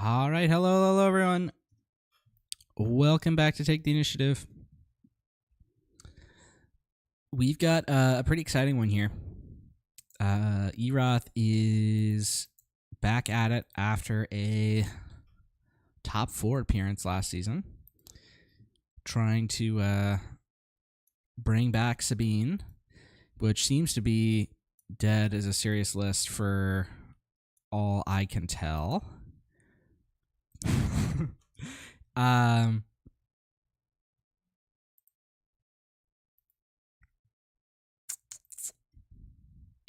All right, hello everyone. Welcome back to Take the Initiative. We've got a pretty exciting one here. Eroth is back at it after a top 4 appearance last season, trying to bring back Sabine, which seems to be dead as a serious list for all I can tell.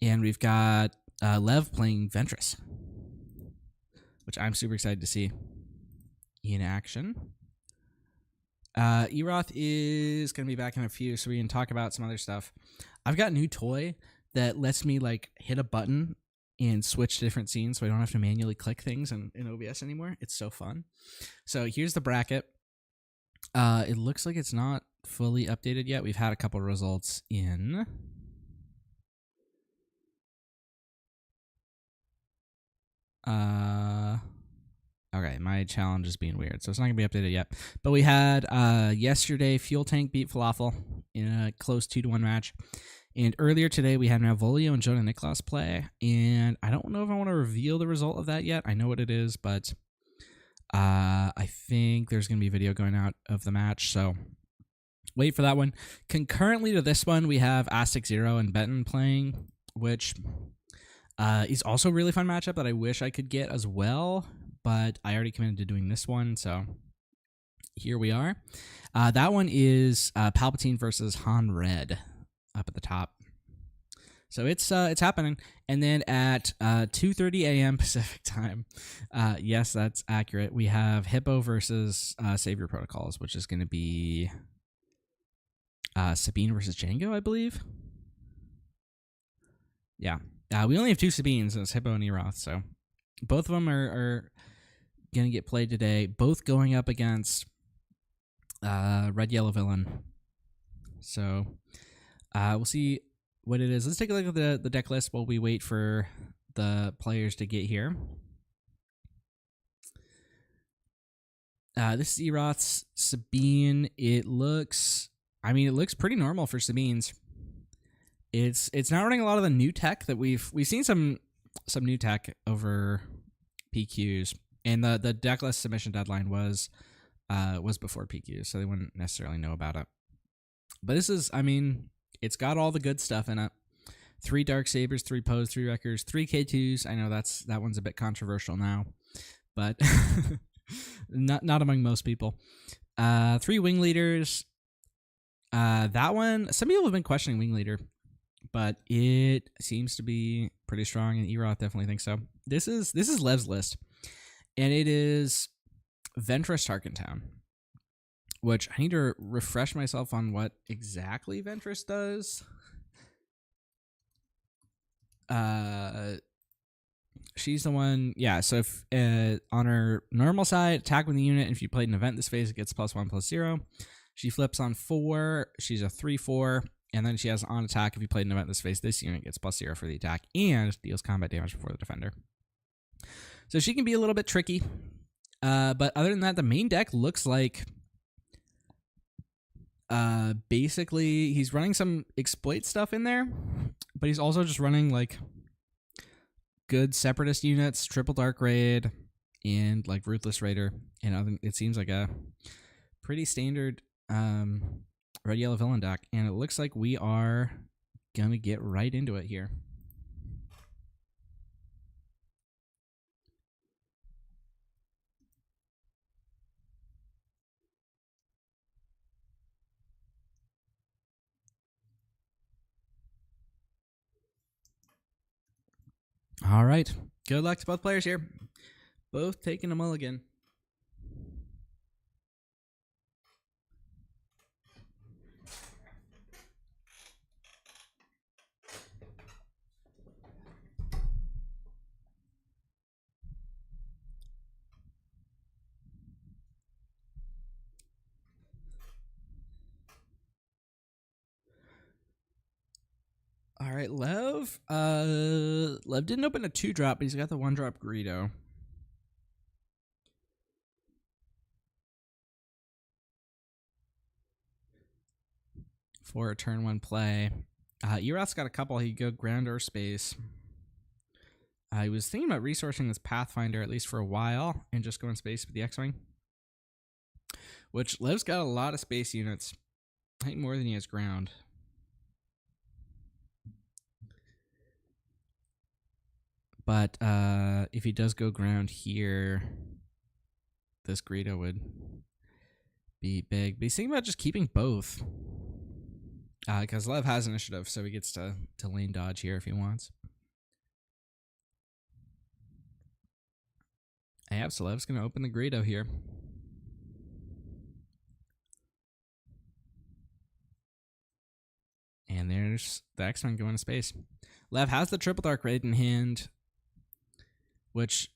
And we've got Lev playing Ventress, which I'm super excited to see in action. Eroth is going to be back in a few, so we can talk about some other stuff. I've got a new toy that lets me hit a button and switch to different scenes, so I don't have to manually click things in OBS anymore. It's so fun. So here's the bracket. It looks like it's not fully updated yet. We've had a couple results in. Okay, my challenge is being weird, so it's not going to be updated yet. But we had yesterday Fuel Tank beat Falafel in a close 2-1 match. And earlier today, we had Malvolio and Jonah Niklas play. And I don't know if I want to reveal the result of that yet. I know what it is, but I think there's going to be a video going out of the match. So wait for that one. Concurrently to this one, we have Aztec Zero and Benton playing, which is also a really fun matchup that I wish I could get as well. But I already committed to doing this one, so here we are. That one is Palpatine versus Han Red up at the top. So it's happening. And then at 2:30 a.m. Pacific time, yes, that's accurate, we have Hippo versus Savior Protocols, which is going to be Sabine versus Django, I believe. Yeah. We only have 2 Sabines, and it's Hippo and Eroth, so both of them are going to get played today, both going up against Red Yellow Villain. So we'll see what it is. Let's take a look at the deck list while we wait for the players to get here. This is Eroth's Sabine. It looks pretty normal for Sabines. It's not running a lot of the new tech that we've seen some new tech over PQs, and the deck list submission deadline was before PQs, so they wouldn't necessarily know about it. But this is, it's got all the good stuff in it. 3 Dark Sabers, 3 Poes, 3 Wreckers, 3 K2s. I know that one's a bit controversial now, but not among most people. 3 Wing Leaders. That one, some people have been questioning Wing Leader, but it seems to be pretty strong, and Eroth definitely thinks so. This is Lev's list, and it is Ventress Tarkintown, which I need to refresh myself on what exactly Ventress does. She's the one, yeah, so if on her normal side, attack with the unit, and if you played an event this phase, it gets +1/+0. She flips on 4, she's a 3/4, and then she has on attack. If you played an event this phase, this unit gets +0 for the attack and deals combat damage before the defender. So she can be a little bit tricky. But other than that, the main deck looks like basically he's running some exploit stuff in there, but he's also just running good Separatist units, triple Dark Raid, and Ruthless Raider. And it seems like a pretty standard Red Yellow Villain deck, and it looks like we are gonna get right into it here. All right, good luck to both players here. Both taking a mulligan. All right, Lev. Lev didn't open a 2-drop, but he's got the 1-drop Greedo. for a turn 1 play. Eroth's got a couple. He could go ground or space. I was thinking about resourcing this Pathfinder at least for a while and just going space with the X-Wing. Which Lev's got a lot of space units. I think more than he has ground. But if he does go ground here, this Greedo would be big. But he's thinking about just keeping both. Because Lev has initiative, so he gets to lane dodge here if he wants. Yeah, so Lev's going to open the Greedo here. And there's the X-Men going to space. Lev has the Triple Dark Raid in hand, which,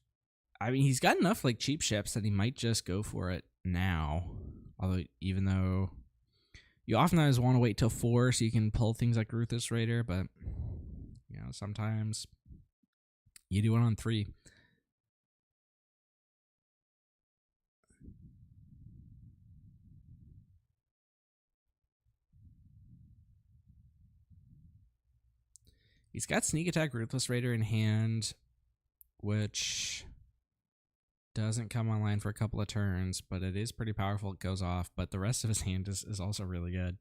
I mean, he's got enough like cheap ships that he might just go for it now. Although, even though you oftentimes want to wait till 4 so you can pull things like Ruthless Raider, but, you know, sometimes you do it on 3. He's got Sneak Attack Ruthless Raider in hand, which doesn't come online for a couple of turns, but it is pretty powerful. It goes off, but the rest of his hand is also really good.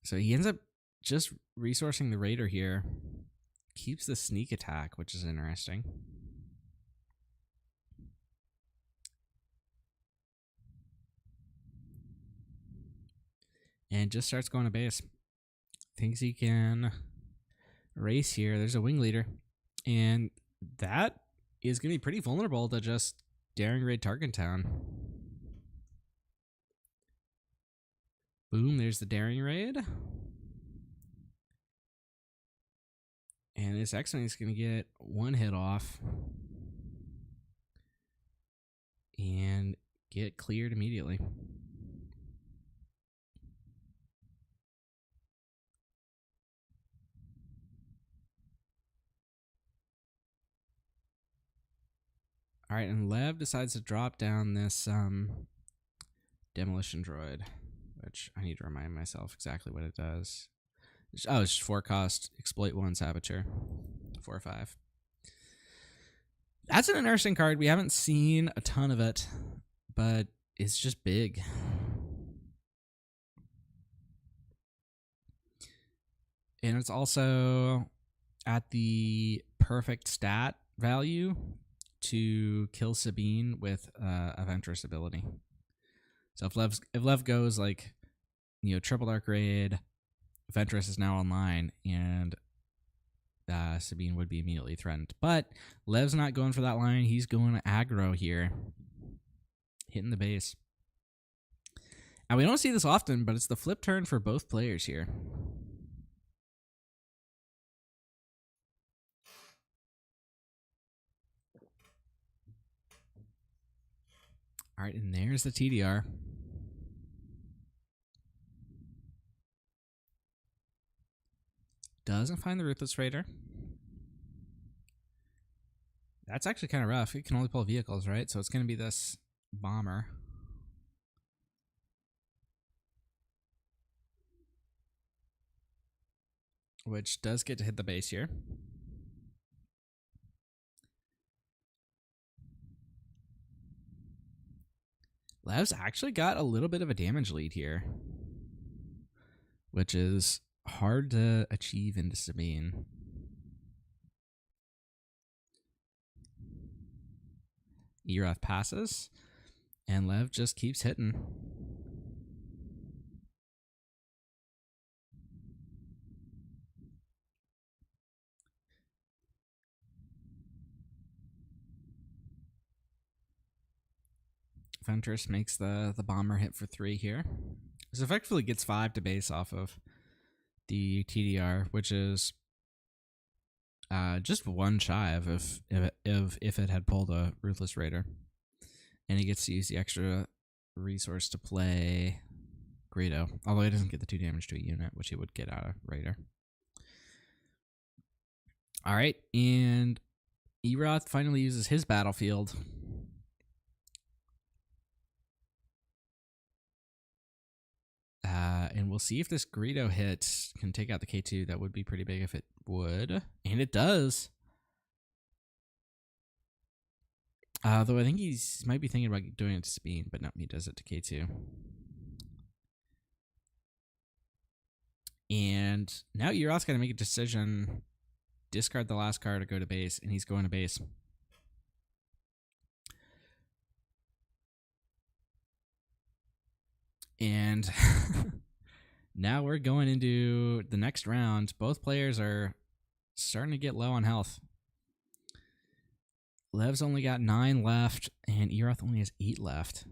So he ends up just resourcing the Raider here. Keeps the Sneak Attack, which is interesting. And just starts going to base. Thinks he can race here. There's a wing leader, and that is going to be pretty vulnerable to just daring raid Tarkintown. Boom, there's the daring raid. And this X-Wing is going to get 1 hit off and get cleared immediately. All right, and Lev decides to drop down this demolition droid, which I need to remind myself exactly what it does. Oh, it's just 4 cost, exploit 1 saboteur, 4 or 5. That's an interesting card. We haven't seen a ton of it, but it's just big. And it's also at the perfect stat value to kill Sabine with a Ventress ability. So if Lev goes like, you know, Triple Dark Raid, Ventress is now online, and Sabine would be immediately threatened. But Lev's not going for that line. He's going to aggro here, hitting the base. And we don't see this often, but it's the flip turn for both players here. All right, and there's the TDR. Doesn't find the Ruthless Raider. That's actually kind of rough. It can only pull vehicles, right? So it's going to be this bomber. Which does get to hit the base here. Lev's actually got a little bit of a damage lead here, which is hard to achieve into Sabine. Eroth passes, and Lev just keeps hitting. Ventress makes the bomber hit for 3 here. This effectively gets 5 to base off of the TDR, which is just 1 shy of if it had pulled a Ruthless Raider. And he gets to use the extra resource to play Greedo, although he doesn't get the 2 damage to a unit, which he would get out of Raider. All right, and Eroth finally uses his battlefield. And we'll see if this Greedo hit can take out the K2. That would be pretty big if it would. And it does. Though I think he's might be thinking about doing it to Sabine, but no, he does it to K2. And now Eroth's got to make a decision. Discard the last card or go to base, and he's going to base. And now we're going into the next round. Both players are starting to get low on health. Lev's only got 9 left, and Eroth only has 8 left.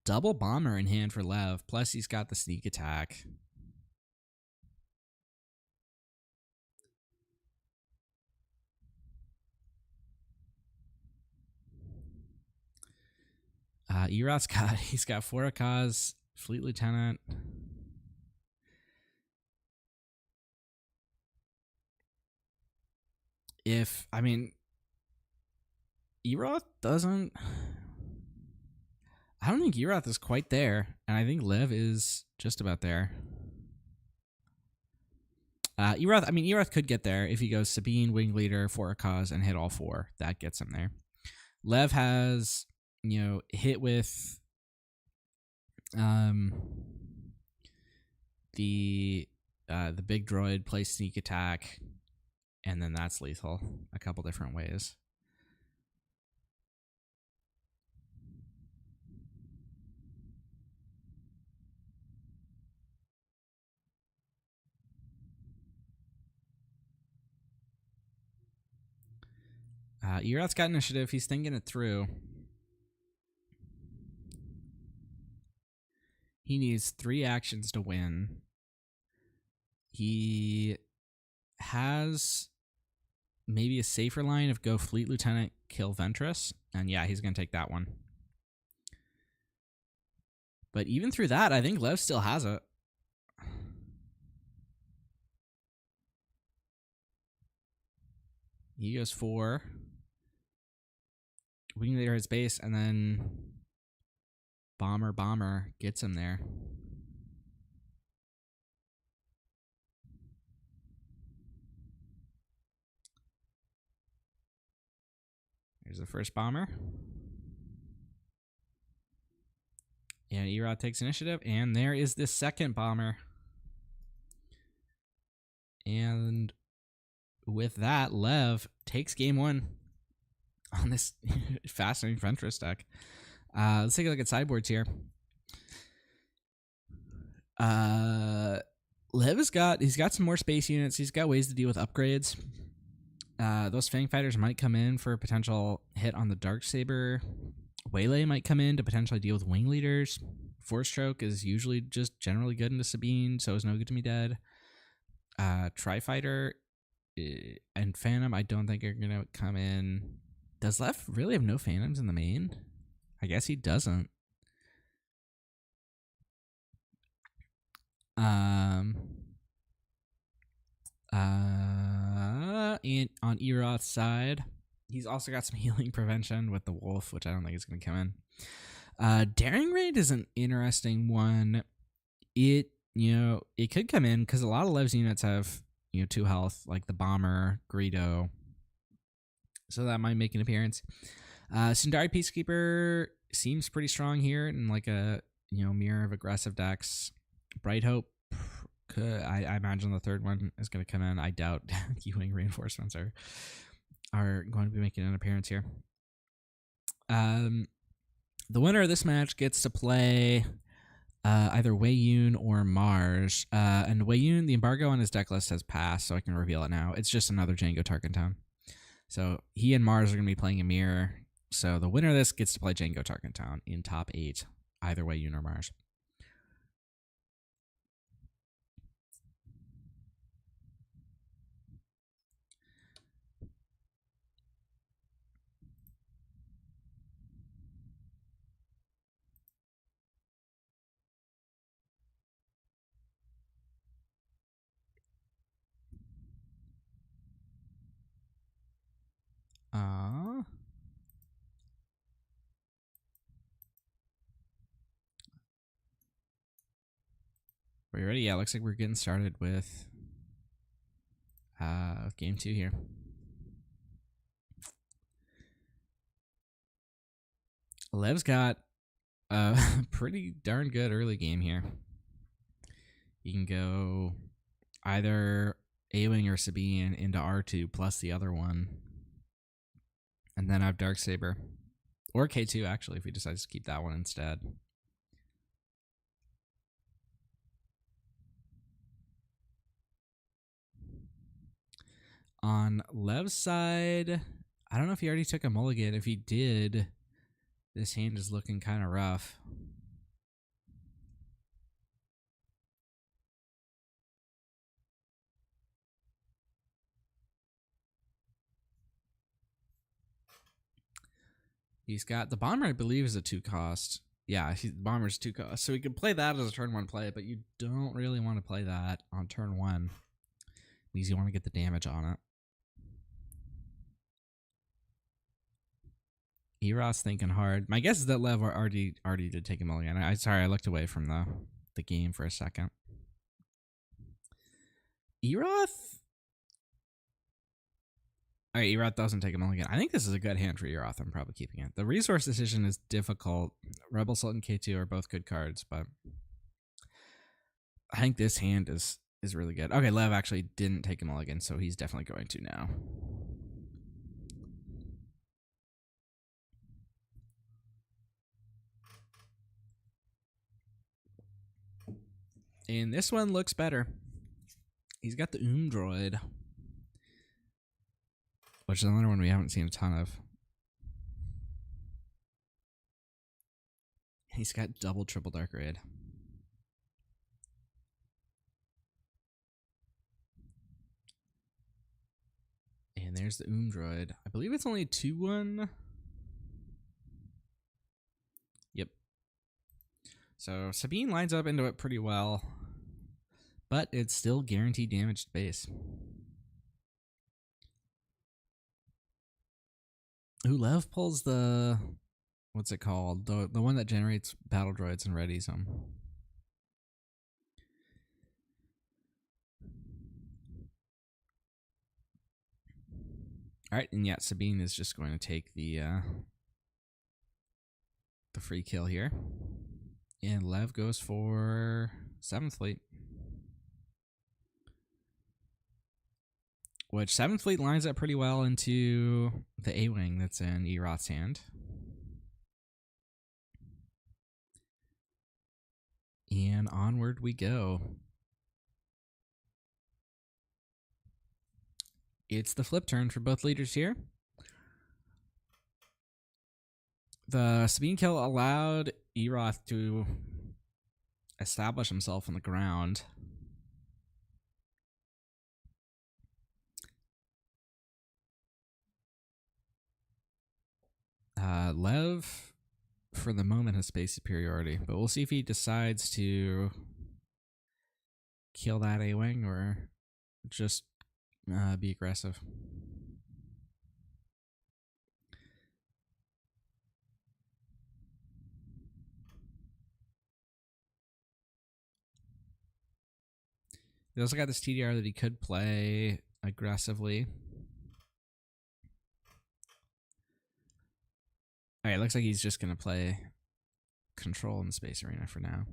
Double bomber in hand for Lev, plus he's got the sneak attack. Eroth's he's got Forakaz, Fleet Lieutenant. Eroth doesn't... I don't think Eroth is quite there, and I think Lev is just about there. Eroth could get there if he goes Sabine, Wing Leader, Forakaz, and hit all 4. That gets him there. Lev has, hit with the big droid, play sneak attack, and then that's lethal a couple different ways. Eroth's got initiative. He's thinking it through. He needs 3 actions to win. He has maybe a safer line of go Fleet Lieutenant, kill Ventress. And yeah, he's going to take that one. But even through that, I think Lev still has it. He goes 4. Wing Leader his base, and then Bomber gets him there. There's the first bomber. And Eroth takes initiative, and there is the second bomber. And with that, Lev takes game 1 on this fascinating Ventress deck. Let's take a look at sideboards here. Lev he's got some more space units. He's got ways to deal with upgrades. Those Fang Fighters might come in for a potential hit on the Darksaber. Waylay might come in to potentially deal with Wing Leaders. Force Stroke is usually just generally good into Sabine, so is no good to me dead. Tri-Fighter and Phantom I don't think are going to come in. Does Lev really have no Phantoms in the main? I guess he doesn't. And on Eroth's side, he's also got some healing prevention with the Wolf, which I don't think is going to come in. Daring Raid is an interesting one. It could come in because a lot of Lev's units have 2 health, like the Bomber, Greedo. So that might make an appearance. Sundari Peacekeeper seems pretty strong here in like a mirror of aggressive decks. Bright Hope, I imagine the third one is going to come in. I doubt Ewing reinforcements are going to be making an appearance here. The winner of this match gets to play either Wei Yun or Mars. And Wei Yun, the embargo on his deck list has passed, so I can reveal it now. It's just another Django Tarkintown. So he and Mars are going to be playing a mirror. So the winner of this gets to play Django Tarkintown in top 8, either Wei Yun or Mars. Are you ready? Yeah, looks like we're getting started with game 2 here. Lev's got a pretty darn good early game here. You can go either A-Wing or Sabine into R2 plus the other one. And then I have Darksaber. Or K2, actually, if we decide to keep that one instead. On Lev's side, I don't know if he already took a mulligan. If he did, this hand is looking kind of rough. He's got the bomber, I believe, is a 2-cost. Yeah, the bomber's 2-cost. So he could play that as a turn 1 play, but you don't really want to play that on turn 1. Because you want to get the damage on it. Eroth's thinking hard. My guess is that Lev already did take a mulligan. Sorry, I looked away from the game for a second. Eroth? All right, Eroth doesn't take a mulligan. I think this is a good hand for Eroth. I'm probably keeping it. The resource decision is difficult. Rebel Sultan K2 are both good cards, but I think this hand is really good. Okay, Lev actually didn't take a mulligan, so he's definitely going to now. And this one looks better. He's got the droid, which is another one we haven't seen a ton of. He's got double triple dark raid. And there's the droid. I believe it's only 2-1. Yep. So Sabine lines up into it pretty well, but it's still guaranteed damage to base. Ooh, Lev pulls the, what's it called? The one that generates battle droids and readies them. All right, and yeah, Sabine is just going to take the free kill here. And Lev goes for 7th Fleet. Which 7th Fleet lines up pretty well into the A-Wing that's in Eroth's hand. And onward we go. It's the flip turn for both leaders here. The Sabine kill allowed Eroth to establish himself on the ground. Lev, for the moment, has space superiority, but we'll see if he decides to kill that A-Wing or just be aggressive. He also got this TDR that he could play aggressively. Alright, looks like he's just going to play control in the space arena for now.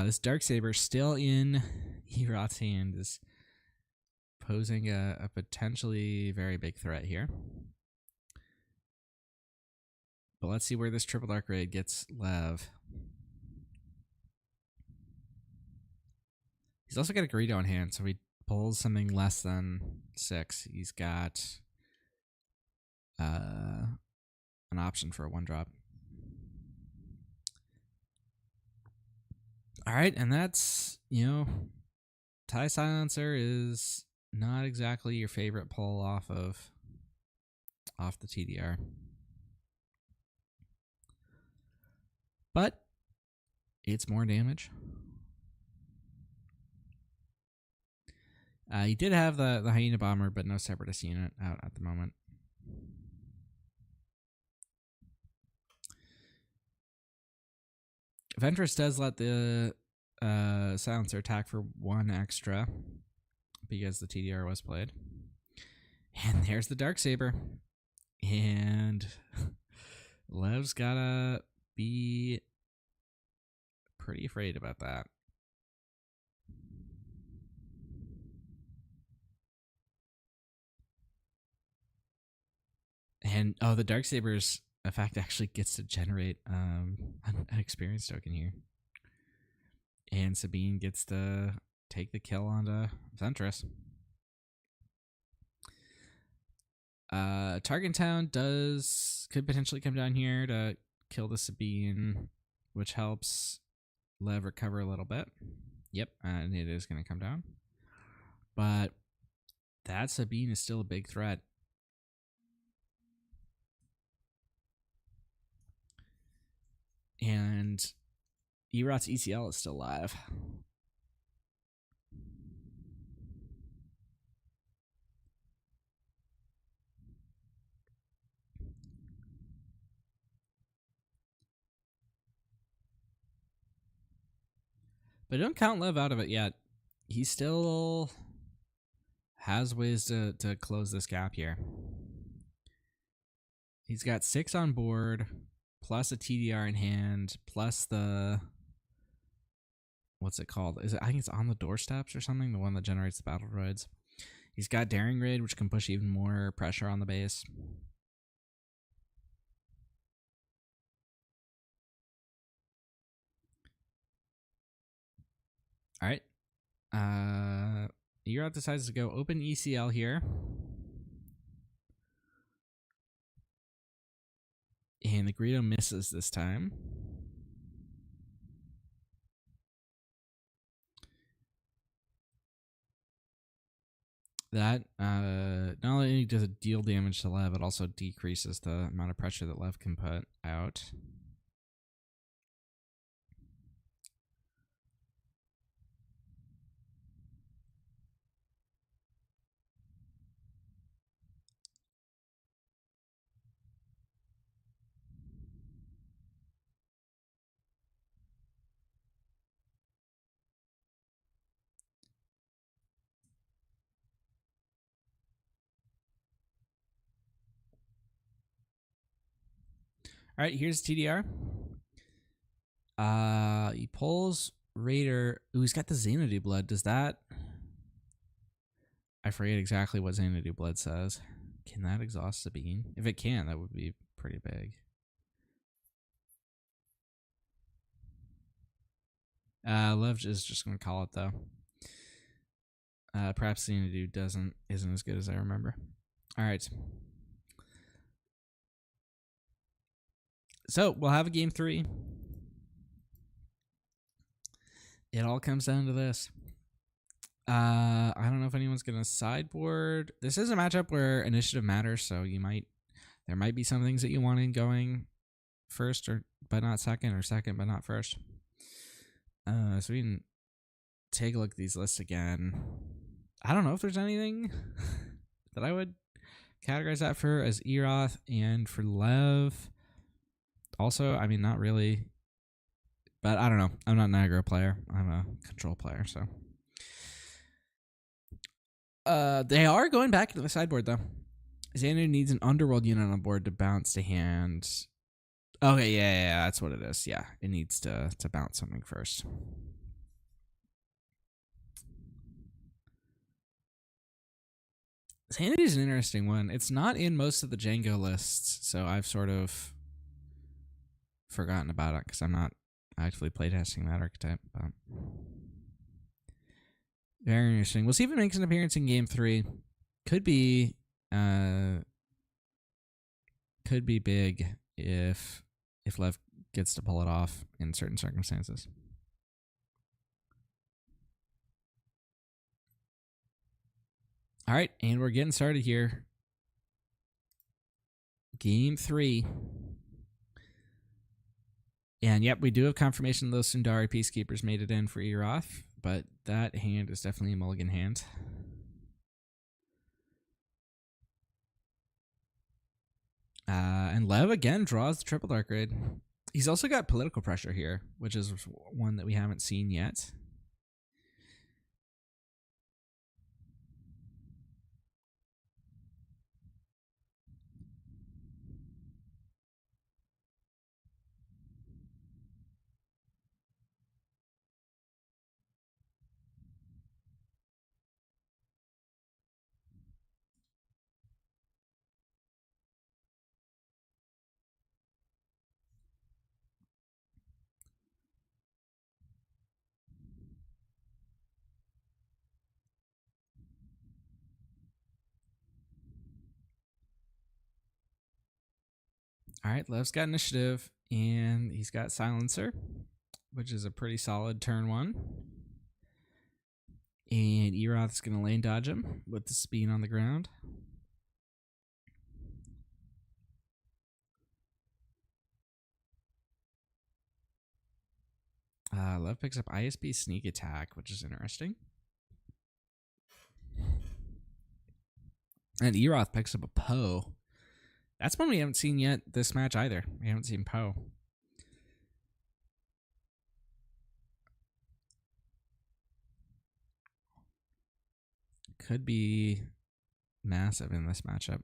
This Darksaber still in Eroth's hand is posing a potentially very big threat here. But let's see where this triple dark raid gets Lev. He's also got a Greedo in hand, so he pulls something less than 6. He's got an option for a 1-drop. All right, and that's, TIE Silencer is not exactly your favorite pull off the TDR. But it's more damage. He did have the Hyena Bomber, but no Separatist unit out at the moment. Ventress does let the silencer attack for 1 extra because the TDR was played. And there's the Darksaber. And Lev's gotta be pretty afraid about that. And oh, the Darksaber's effect actually gets to generate an experience token here. And Sabine gets to take the kill onto Ventress. Tarkintown could potentially come down here to kill the Sabine, which helps Lev recover a little bit. Yep, and it is going to come down. But that Sabine is still a big threat. And Eroth's ECL is still alive. But don't count Lev out of it yet. He still has ways to close this gap here. He's got 6 on board, plus a TDR in hand, plus the... What's it called? I think it's on the doorsteps or something, the one that generates the battle droids. He's got Daring Raid, which can push even more pressure on the base. All right. Eroth decides to go open ECL here. And the Greedo misses this time. That not only does it deal damage to Lev, it also decreases the amount of pressure that Lev can put out. All right, here's TDR. He pulls Raider. Ooh, he's got the Xanadu Blood. Does that... I forget exactly what Xanadu Blood says. Can that exhaust Sabine? If it can, that would be pretty big. Lev is just going to call it, though. Perhaps Xanadu isn't as good as I remember. All right. So, we'll have a game 3. It all comes down to this. I don't know if anyone's going to sideboard. This is a matchup where initiative matters, so there might be some things that you want in going first but not second, or second but not first. So we can take a look at these lists again. I don't know if there's anything that I would categorize that for as Eroth, and for Lev. Also, I mean, not really. But I don't know. I'm not an aggro player. I'm a control player, so. They are going back into the sideboard, though. Xanadu needs an underworld unit on board to bounce to hand. Okay, yeah, that's what it is. Yeah, it needs to bounce something first. Xanadu is an interesting one. It's not in most of the Django lists, so I've sort of forgotten about it because I'm not actively playtesting that archetype. But very interesting. We'll see if it makes an appearance in game 3. Could be big if Lev gets to pull it off in certain circumstances. All right, and we're getting started here. Game 3. And yep, we do have confirmation those Sundari Peacekeepers made it in for Eroth, but that hand is definitely a mulligan hand. And Lev again draws the triple dark raid. He's also got political pressure here, which is one that we haven't seen yet. All right, Lev's got initiative, and he's got silencer, which is a pretty solid turn 1. And Eroth's going to lane dodge him with the Sabine on the ground. Lev picks up ISB sneak attack, which is interesting. And Eroth picks up a Poe. That's one we haven't seen yet this match either. We haven't seen Poe. Could be massive in this matchup.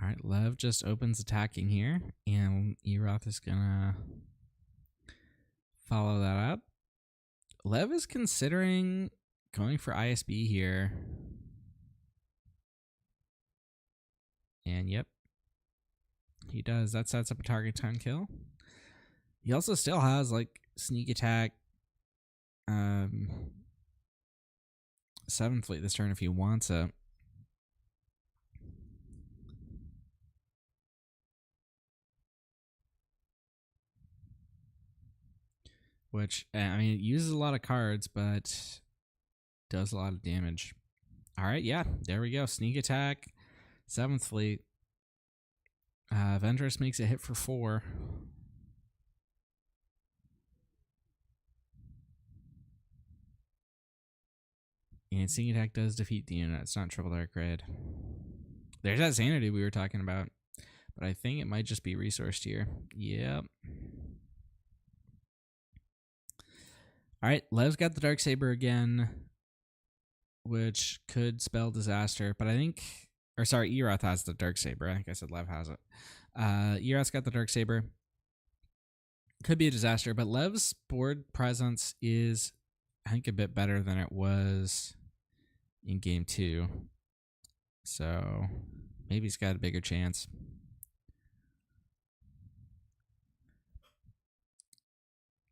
All right, Lev just opens attacking here, and Eroth is going to follow that up. Lev is considering going for ISB here. And yep, he does. That sets up a Tarkintown kill. He also still has like sneak attack 7th fleet this turn if he wants it. Which, I mean, it uses a lot of cards, but does a lot of damage. All right, yeah, there we go. Sneak attack, 7th fleet. Ventress makes a hit for 4. And sneak attack does defeat the unit. It's not triple dark red. There's that sanity we were talking about, but I think it might just be resourced here. Yep. All right, Lev's got the Darksaber again, which could spell disaster, but I think, or sorry, Eroth has the Darksaber. I think I said Lev has it. Eroth's got the Darksaber. Could be a disaster, but Lev's board presence is, I think, a bit better than it was in game 2. So maybe he's got a bigger chance.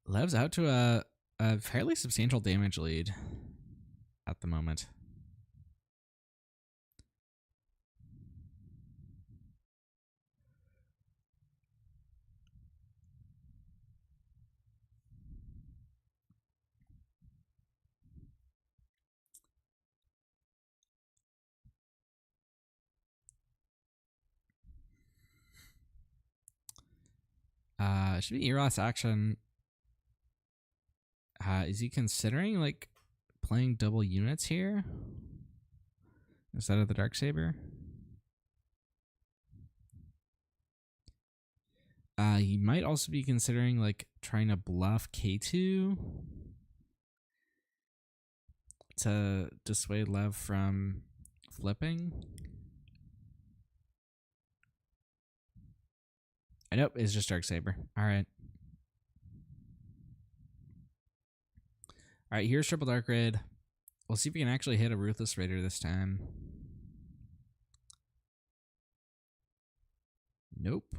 Lev's out to a fairly substantial damage lead at the moment. Should be Eroth's action. Is he considering like playing double units here instead of the Darksaber? He might also be considering like trying to bluff K2 to dissuade Lev from flipping. Nope, it's just Darksaber. All right. All right, here's Triple Dark Red. We'll see if we can actually hit a Ruthless Raider this time. Nope.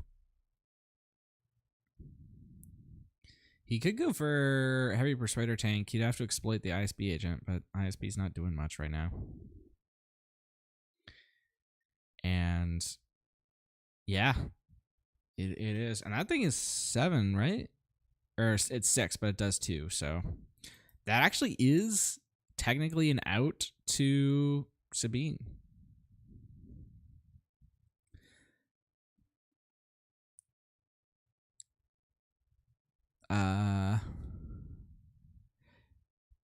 He could go for Heavy Persuader Tank. He'd have to exploit the ISB agent, but ISB's not doing much right now. And yeah, it is. And that thing is 7, right? Or it's 6, but it does 2. So that actually is technically an out to Sabine.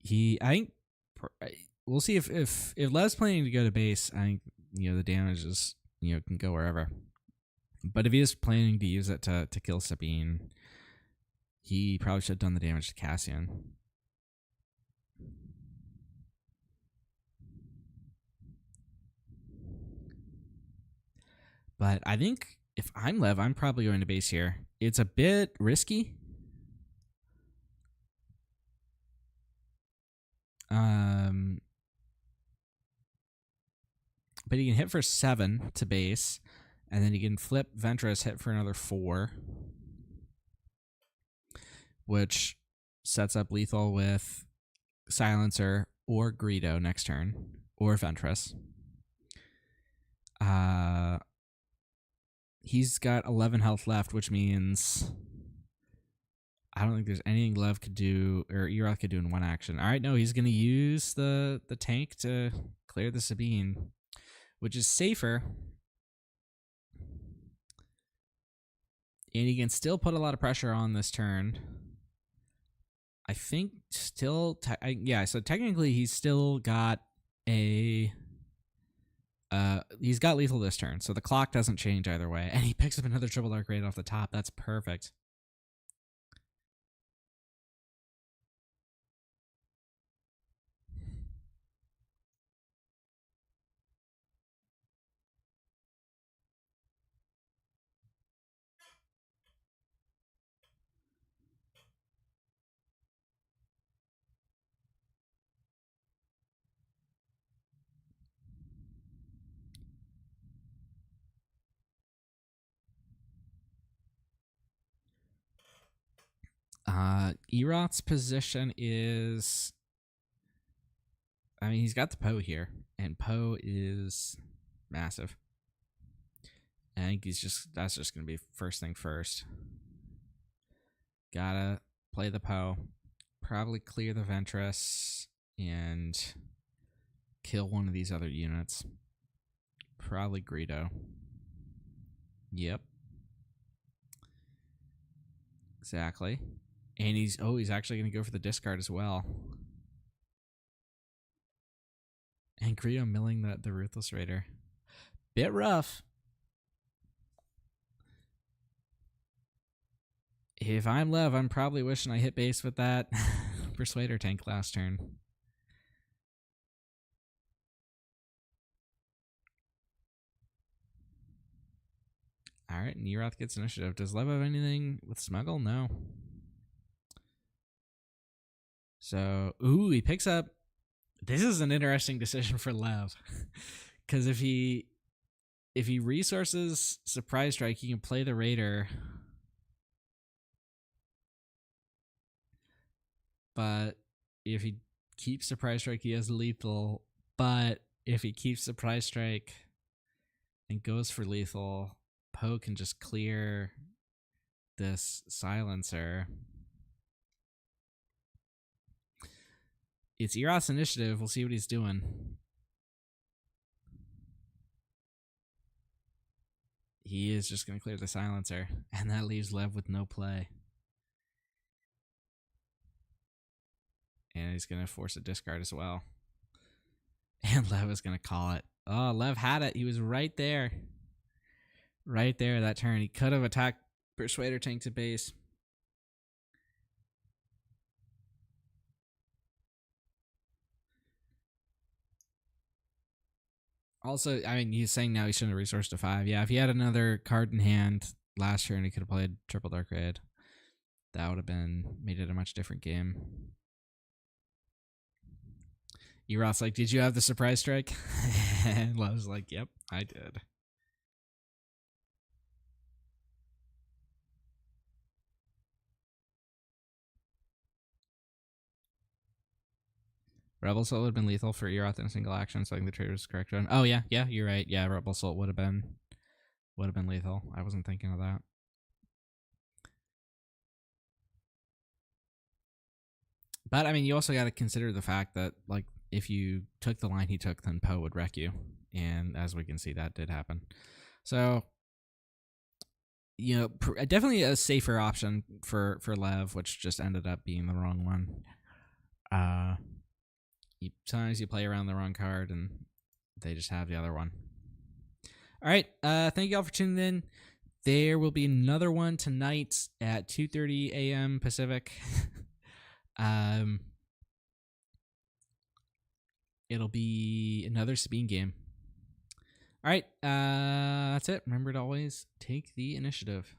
I think we'll see if Lev's planning to go to base. I think the damage is can go wherever. But if he is planning to use it to kill Sabine, he probably should have done the damage to Cassian. But I think if I'm Lev, I'm probably going to base here. It's a bit risky. But he can hit for 7 to base, and then he can flip Ventress, hit for another 4, which sets up lethal with Silencer or Greedo next turn, or Ventress. He's got 11 health left, which means I don't think there's anything Lev could do, or Eroth could do in one action. All right, no, he's going to use the tank to clear the Sabine, which is safer. And he can still put a lot of pressure on this turn. I think still, yeah, so technically he's still got he's got lethal this turn, so the clock doesn't change either way. And he picks up another triple dark raid off the top. That's perfect. Eroth's position is, I mean, he's got the Poe here, and Poe is massive. I think that's just going to be first thing first. Gotta play the Poe, probably clear the Ventress, and kill one of these other units. Probably Greedo. Yep. Exactly. And he's actually going to go for the discard as well. And Greedo milling the Ruthless Raider. Bit rough. If I'm Lev, I'm probably wishing I hit base with that Persuader tank last turn. Alright, and Eroth gets initiative. Does Lev have anything with Smuggle? No. So, ooh, he picks up. This is an interesting decision for Lev. Because if he resources Surprise Strike, he can play the Raider. But if he keeps Surprise Strike, he has lethal. But if he keeps Surprise Strike and goes for lethal, Poe can just clear this Silencer. It's Eroth's initiative. We'll see what he's doing. He is just going to clear the Silencer, and that leaves Lev with no play. And he's going to force a discard as well. And Lev is going to call it. Oh, Lev had it. He was right there. Right there that turn. He could have attacked Persuader tank to base. Also, I mean, he's saying now he shouldn't have resourced to 5. Yeah, if he had another card in hand last turn, he could have played Triple Dark Raid. That would have made it a much different game. Eroth's like, did you have the Surprise Strike? And Lev's like, yep, I did. Rebel Soul would have been lethal for Eroth in a single action, so I think the trade was correct. Oh yeah, you're right. Yeah, Rebel Soul would have been lethal. I wasn't thinking of that. But I mean, you also got to consider the fact that like if you took the line he took, then Poe would wreck you, and as we can see, that did happen. So, definitely a safer option for Lev, which just ended up being the wrong one. sometimes you play around the wrong card and they just have the other one. All right. Thank you all for tuning in. There will be another one tonight at 2:30 a.m. Pacific. It'll be another Sabine game. All right. That's it. Remember to always take the initiative.